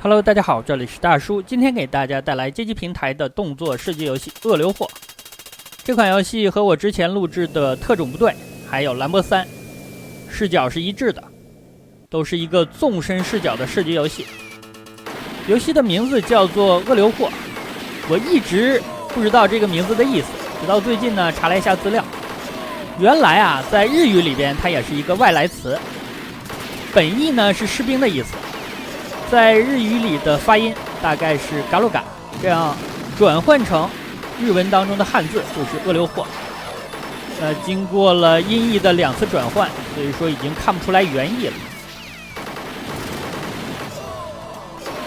Hello， 大家好，这里是大叔，今天给大家带来街机平台的动作射击游戏《恶流货》。这款游戏和我之前录制的《特种部队》还有《兰博3》视角是一致的，都是一个纵深视角的射击游戏。游戏的名字叫做《恶流货》，我一直不知道这个名字的意思，直到最近呢查了一下资料，原来啊在日语里边它也是一个外来词，本意呢是士兵的意思。在日语里的发音大概是嘎鲁嘎，这样转换成日文当中的汉字就是恶流货。经过了音译的2次转换，所以说已经看不出来原意了。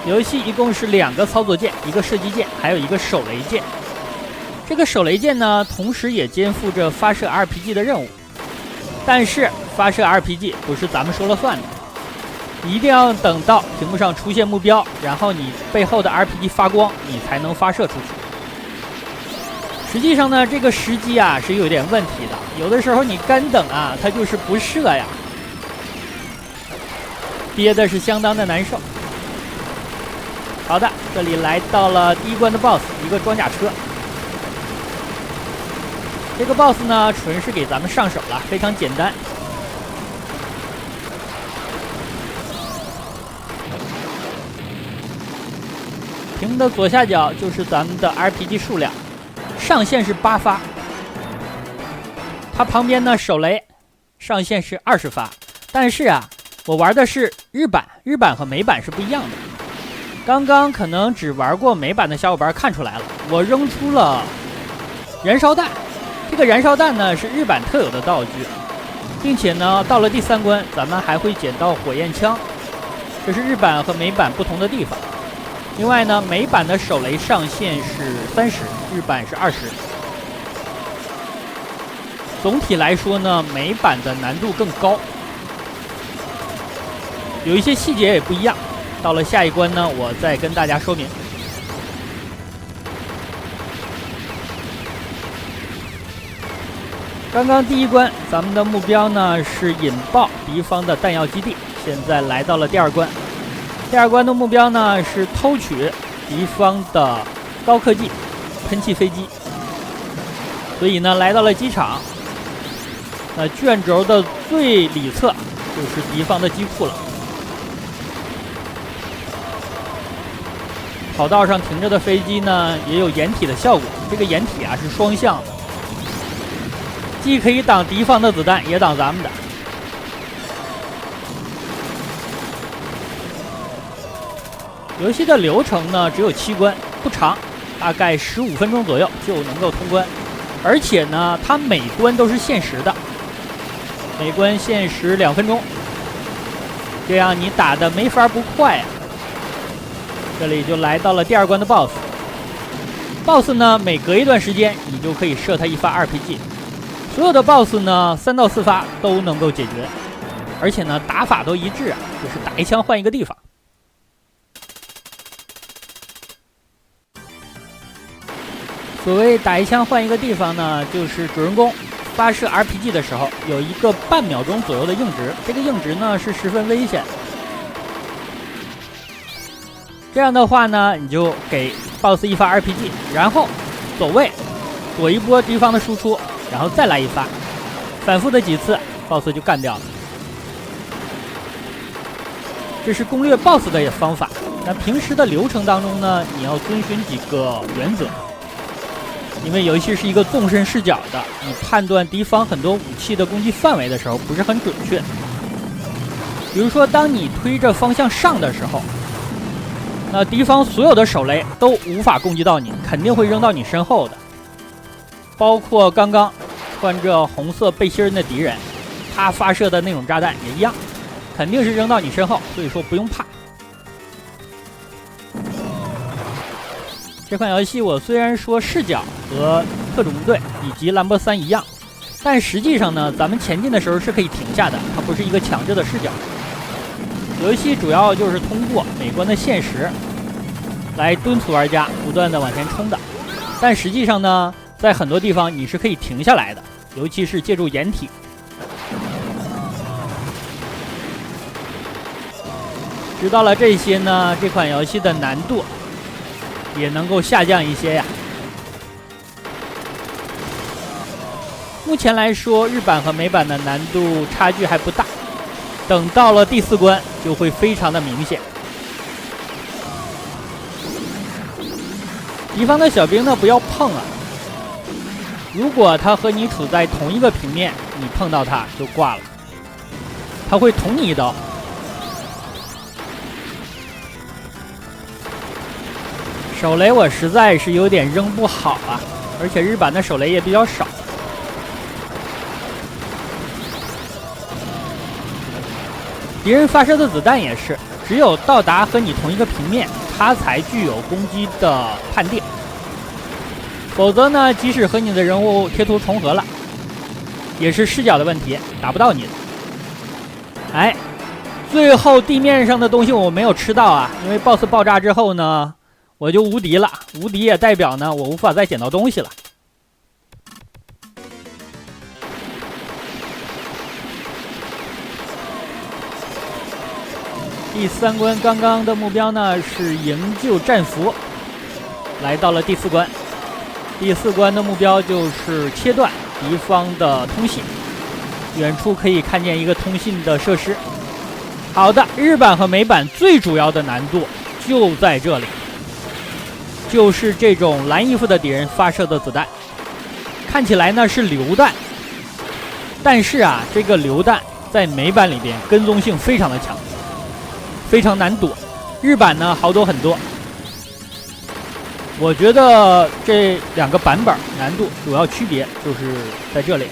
游戏一共是2个操作键，一个射击键，还有一个手雷键。这个手雷键呢，同时也肩负着发射 RPG 的任务，但是发射 RPG 不是咱们说了算的。一定要等到屏幕上出现目标，然后你背后的 RPG 发光，你才能发射出去。实际上呢，这个时机啊是有点问题的，有的时候你干等啊，它就是不射呀，憋的是相当的难受。好的，这里来到了第一关的 BOSS， 一个装甲车。这个 BOSS 呢，纯是给咱们上手了，非常简单。屏幕的左下角就是咱们的 RPG 数量，上限是8发。它旁边呢手雷上限是20发，但是啊，我玩的是日版和美版是不一样的。刚刚可能只玩过美版的小伙伴看出来了，我扔出了燃烧弹。这个燃烧弹呢是日版特有的道具，并且呢到了第3关，咱们还会捡到火焰枪，这是日版和美版不同的地方。另外呢，美版的手雷上限是30，日版是20。总体来说呢，美版的难度更高，有一些细节也不一样。到了下一关呢，我再跟大家说明。刚刚第1关，咱们的目标呢是引爆敌方的弹药基地，现在来到了第2关。第2关的目标呢是偷取敌方的高科技喷气飞机，所以呢来到了机场。卷轴的最里侧就是敌方的机库了。跑道上停着的飞机呢也有掩体的效果，这个掩体啊是双向的，既可以挡敌方的子弹，也挡咱们的。游戏的流程呢只有7关，不长，大概15分钟左右就能够通关。而且呢，它每关都是限时的，每关限时2分钟，这样你打的没法不快啊。这里就来到了第2关的 BOSS。BOSS 呢，每隔一段时间你就可以射他1发 RPG。所有的 BOSS 呢，3到4发都能够解决，而且呢打法都一致啊，就是打一枪换一个地方。所谓打一枪换一个地方呢，就是主人公发射 RPG 的时候有一个半秒钟左右的硬直，这个硬直呢是十分危险。这样的话呢，你就给 BOSS 1发 RPG， 然后走位躲一波敌方的输出，然后再来1发，反复的几次 BOSS 就干掉了。这是攻略 BOSS 的方法。那平时的流程当中呢，你要遵循几个原则。因为游戏是一个纵深视角的，你判断敌方很多武器的攻击范围的时候不是很准确。比如说，当你推着方向上的时候，那敌方所有的手雷都无法攻击到你，肯定会扔到你身后的。包括刚刚穿着红色背心的敌人，他发射的那种炸弹也一样，肯定是扔到你身后，所以说不用怕。这款游戏我虽然说视角和特种部队以及兰博3一样，但实际上呢，咱们前进的时候是可以停下的，它不是一个强制的视角。游戏主要就是通过每关的限时来敦促玩家不断的往前冲的，但实际上呢，在很多地方你是可以停下来的，尤其是借助掩体。知道了这些呢，这款游戏的难度也能够下降一些呀。目前来说，日版和美版的难度差距还不大，等到了第4关就会非常的明显。敌方的小兵呢，不要碰啊！如果他和你处在同一个平面，你碰到他就挂了，他会捅你一刀。手雷我实在是有点扔不好啊，而且日版的手雷也比较少。敌人发射的子弹也是，只有到达和你同一个平面，它才具有攻击的判定。否则呢，即使和你的人物贴图重合了，也是视角的问题，打不到你的。哎，最后地面上的东西我没有吃到啊，因为 BOSS 爆炸之后呢，我就无敌了。无敌也代表呢，我无法再捡到东西了。第3关刚刚的目标呢是营救战俘，来到了第4关。第4关的目标就是切断敌方的通信，远处可以看见一个通信的设施。好的，日版和美版最主要的难度就在这里，就是这种蓝衣服的敌人发射的子弹，看起来呢是榴弹，但是啊，这个榴弹在美版里边跟踪性非常的强，非常难躲。日版呢好躲很多。我觉得这2个版本难度主要区别就是在这里。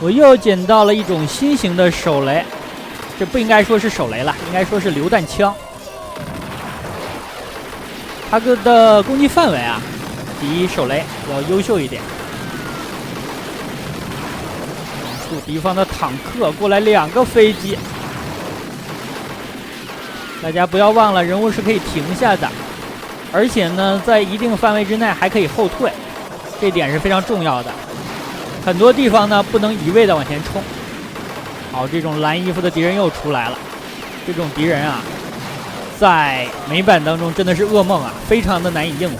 我又捡到了一种新型的手雷，这不应该说是手雷了，应该说是榴弹枪。它的攻击范围啊，比手雷要优秀一点。敌方的坦克过来2个飞机。大家不要忘了，人物是可以停下的，而且呢，在一定范围之内还可以后退，这点是非常重要的。很多地方呢不能一味的往前冲。好，这种蓝衣服的敌人又出来了。这种敌人啊，在美版当中真的是噩梦啊，非常的难以应付。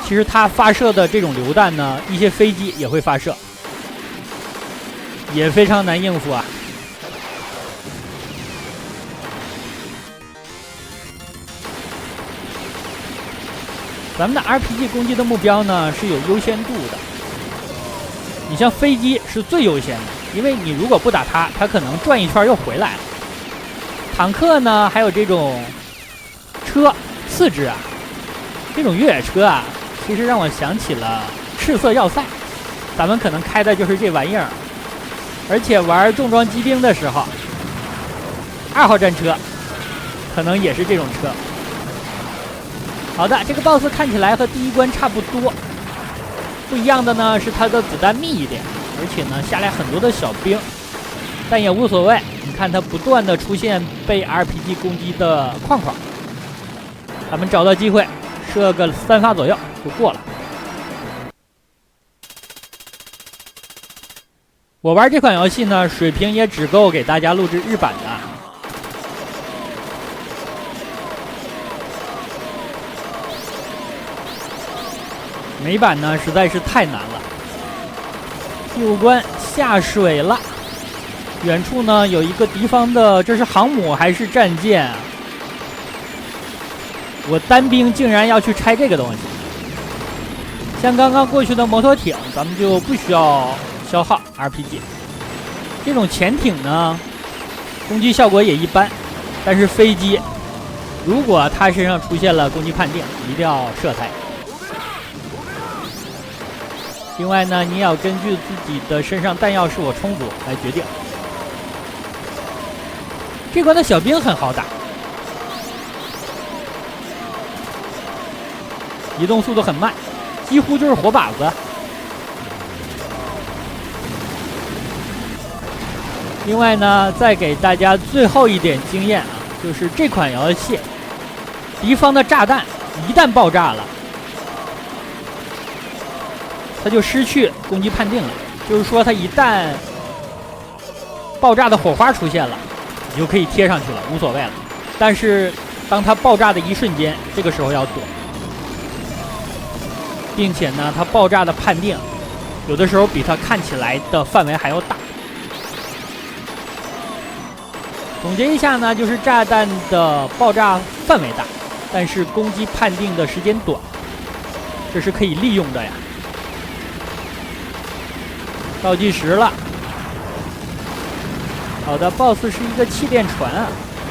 其实他发射的这种榴弹呢，一些飞机也会发射，也非常难应付啊。咱们的 RPG 攻击的目标呢是有优先度的，你像飞机是最优先的，因为你如果不打它，它可能转一圈又回来了。坦克呢，还有这种车次之啊，这种越野车啊，其实让我想起了赤色要塞，咱们可能开的就是这玩意儿。而且玩重装机兵的时候，2号战车可能也是这种车。好的，这个 BOSS 看起来和第1关差不多，不一样的呢是它的子弹密一点，而且呢下来很多的小兵，但也无所谓。你看它不断的出现被 RPG 攻击的框框，咱们找到机会射个3发左右就过了。我玩这款游戏呢，水平也只够给大家录制日版的。美版呢实在是太难了。第5关下水了，远处呢有一个敌方的，这是航母还是战舰啊？我单兵竟然要去拆这个东西。像刚刚过去的摩托艇，咱们就不需要消耗 RPG。这种潜艇呢，攻击效果也一般，但是飞机，如果它身上出现了攻击判定，一定要射它。另外呢，你也要根据自己的身上弹药是否充足来决定。这关的小兵很好打，移动速度很慢，几乎就是活靶子。另外呢，再给大家最后一点经验啊，就是这款游戏，敌方的炸弹一旦爆炸了，它就失去攻击判定了。就是说，它一旦爆炸的火花出现了，你就可以贴上去了，无所谓了。但是当它爆炸的一瞬间，这个时候要躲，并且呢，它爆炸的判定有的时候比它看起来的范围还要大。总结一下呢，就是炸弹的爆炸范围大，但是攻击判定的时间短，这是可以利用的呀。倒计时了。好的 ，BOSS 是一个气垫船啊。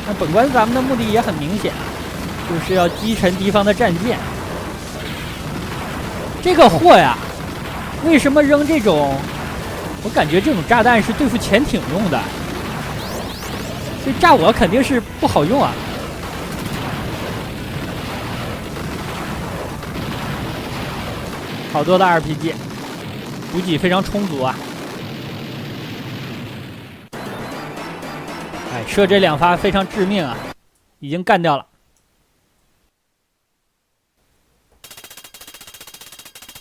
那本关咱们的目的也很明显啊，就是要击沉敌方的战舰。这个货呀，为什么扔这种？我感觉这种炸弹是对付潜艇用的，这炸我肯定是不好用啊。好多的 RPG， 补给非常充足啊。哎，射这2发非常致命啊，已经干掉了。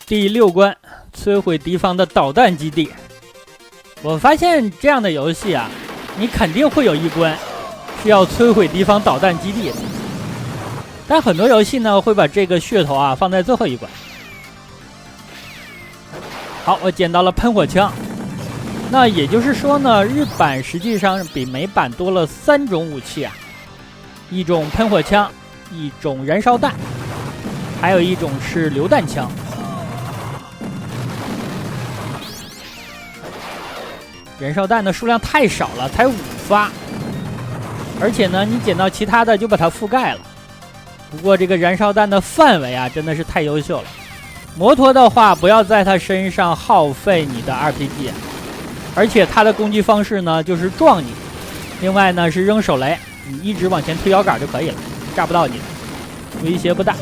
第6关，摧毁敌方的导弹基地。我发现这样的游戏啊，你肯定会有一关是要摧毁敌方导弹基地的，但很多游戏呢会把这个噱头啊放在最后一关。好，我捡到了喷火枪。那也就是说呢，日版实际上比美版多了3种武器啊，一种喷火枪，一种燃烧弹，还有一种是榴弹枪。燃烧弹的数量太少了，才5发，而且呢，你捡到其他的就把它覆盖了。不过这个燃烧弹的范围啊，真的是太优秀了。摩托的话，不要在它身上耗费你的 RPG。而且它的攻击方式呢，就是撞你，另外呢是扔手雷，你一直往前推摇杆就可以了，炸不到你的，威胁不大。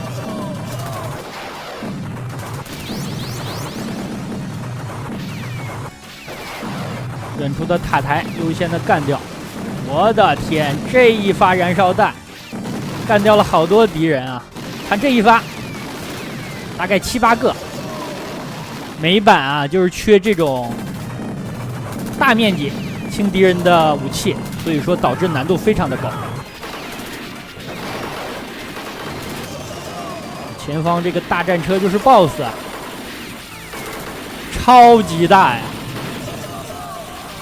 远处的塔台优先的干掉。我的天，这一发燃烧弹干掉了好多敌人啊！看这一发，大概7、8个。美版啊，就是缺这种大面积清敌人的武器，所以说导致难度非常的高。前方这个大战车就是 BOSS 啊，超级大呀！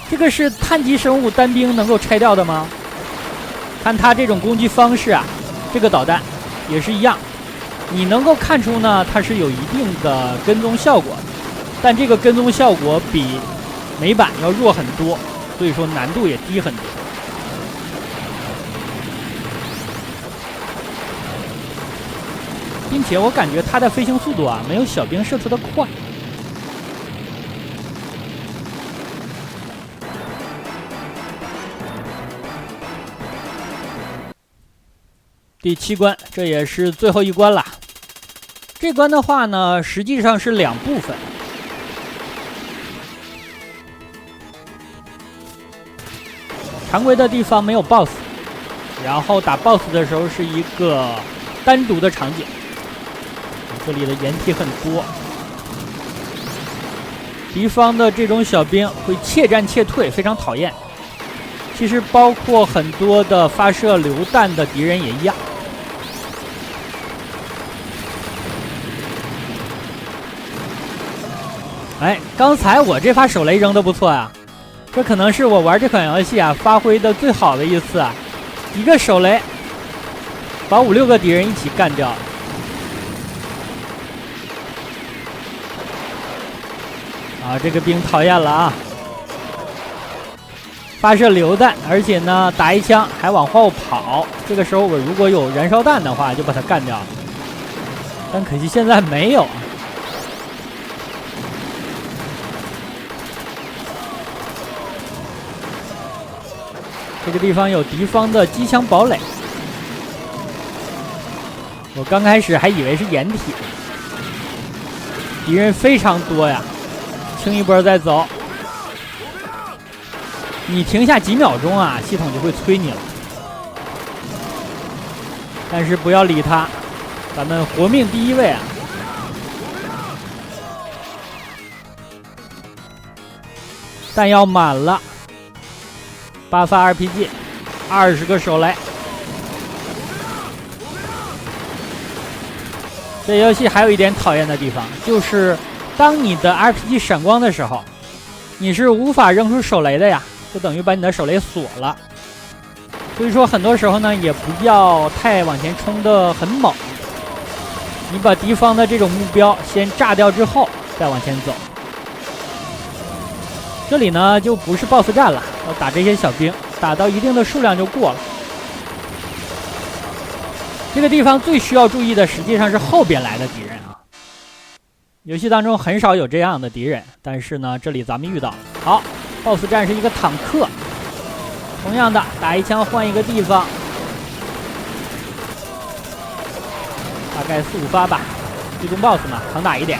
这个是碳基生物单兵能够拆掉的吗？看它这种攻击方式啊，这个导弹也是一样，你能够看出呢，它是有一定的跟踪效果，但这个跟踪效果比美版要弱很多，所以说难度也低很多。并且我感觉它的飞行速度啊，没有小兵射出的快。第7关，这也是最后一关了。这关的话呢，实际上是2部分。常规的地方没有 BOSS， 然后打 BOSS 的时候是一个单独的场景。这里的掩体很多，敌方的这种小兵会怯战怯退，非常讨厌。其实包括很多的发射榴弹的敌人也一样。哎，刚才我这发手雷扔的不错啊，这可能是我玩这款游戏啊发挥的最好的一次啊！一个手雷把5、6个敌人一起干掉。啊，这个兵讨厌了啊！发射榴弹，而且呢打一枪还往后跑。这个时候我如果有燃烧弹的话，就把它干掉了。但可惜现在没有啊。这个地方有敌方的机枪堡垒，我刚开始还以为是掩体，敌人非常多呀，清一波再走。你停下几秒钟啊，系统就会催你了。但是不要理他，咱们活命第一位啊！弹药满了。8发 RPG， 20个手雷。这游戏还有一点讨厌的地方，就是当你的 RPG 闪光的时候，你是无法扔出手雷的呀，就等于把你的手雷锁了。所以说很多时候呢，也不要太往前冲得很猛，你把敌方的这种目标先炸掉之后再往前走。这里呢就不是 BOSS 战了，要打这些小兵，打到一定的数量就过了。这个地方最需要注意的实际上是后边来的敌人啊，游戏当中很少有这样的敌人，但是呢这里咱们遇到了。好， BOSS 战是一个坦克，同样的打一枪换一个地方，大概4、5发吧，最终 BOSS 嘛，常打一点。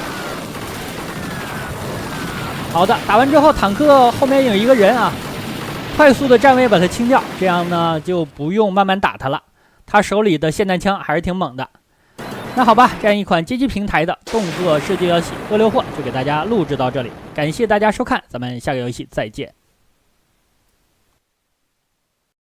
好的，打完之后坦克后面有一个人啊，快速的站位把他清掉，这样呢就不用慢慢打他了，他手里的霰弹枪还是挺猛的。那好吧，这样一款街机平台的动作射击游戏《恶流货》就给大家录制到这里，感谢大家收看，咱们下个游戏再见。